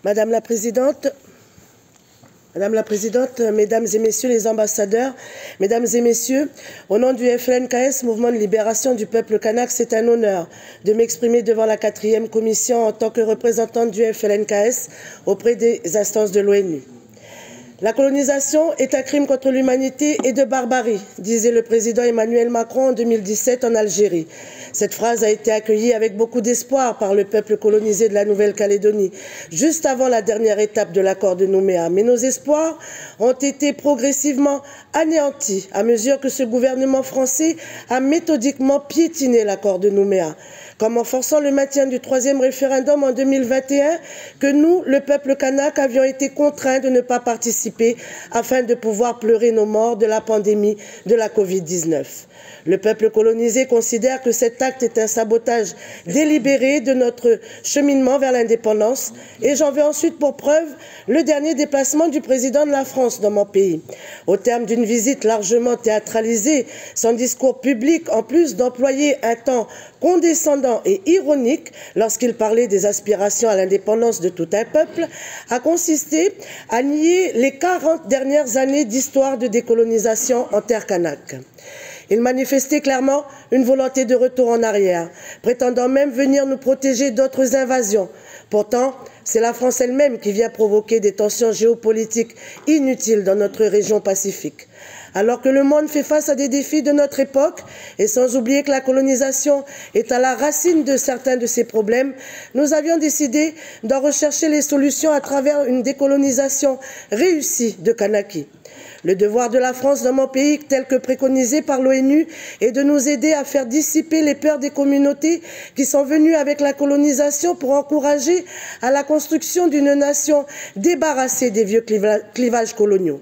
Madame la Présidente, Mesdames et Messieurs les ambassadeurs, Mesdames et Messieurs, au nom du FLNKS, Mouvement de libération du peuple kanak, c'est un honneur de m'exprimer devant la 4e commission en tant que représentante du FLNKS auprès des instances de l'ONU. La colonisation est un crime contre l'humanité et de barbarie, disait le président Emmanuel Macron en 2017 en Algérie. Cette phrase a été accueillie avec beaucoup d'espoir par le peuple colonisé de la Nouvelle-Calédonie, juste avant la dernière étape de l'accord de Nouméa. Mais nos espoirs ont été progressivement anéantis à mesure que ce gouvernement français a méthodiquement piétiné l'accord de Nouméa, comme en forçant le maintien du 3e référendum en 2021 que nous, le peuple kanak, avions été contraints de ne pas participer afin de pouvoir pleurer nos morts de la pandémie de la Covid-19. Le peuple colonisé considère que cet acte est un sabotage délibéré de notre cheminement vers l'indépendance et j'en veux ensuite pour preuve le dernier déplacement du président de la France dans mon pays. Au terme d'une visite largement théâtralisée, son discours public, en plus d'employer un temps condescendant et ironique lorsqu'il parlait des aspirations à l'indépendance de tout un peuple, a consisté à nier les 40 dernières années d'histoire de décolonisation en terre kanak. Il manifestait clairement une volonté de retour en arrière, prétendant même venir nous protéger d'autres invasions. Pourtant, c'est la France elle-même qui vient provoquer des tensions géopolitiques inutiles dans notre région pacifique. Alors que le monde fait face à des défis de notre époque, et sans oublier que la colonisation est à la racine de certains de ces problèmes, nous avions décidé d'en rechercher les solutions à travers une décolonisation réussie de Kanaki. Le devoir de la France dans mon pays, tel que préconisé par l'ONU, est de nous aider à faire dissiper les peurs des communautés qui sont venues avec la colonisation pour encourager à la construction d'une nation débarrassée des vieux clivages coloniaux.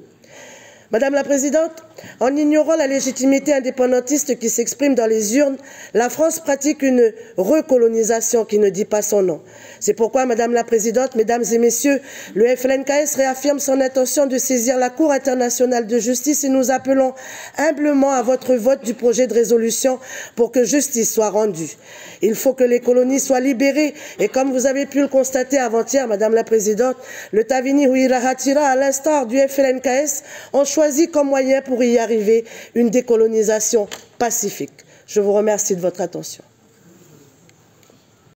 Madame la Présidente, en ignorant la légitimité indépendantiste qui s'exprime dans les urnes, la France pratique une recolonisation qui ne dit pas son nom. C'est pourquoi, Madame la Présidente, Mesdames et Messieurs, le FLNKS réaffirme son intention de saisir la Cour internationale de justice et nous appelons humblement à votre vote du projet de résolution pour que justice soit rendue. Il faut que les colonies soient libérées et comme vous avez pu le constater avant-hier, Madame la Présidente, le Tavini Huirahatira, à l'instar du FLNKS, ont choisi comme moyen pour y arriver une décolonisation pacifique. Je vous remercie de votre attention.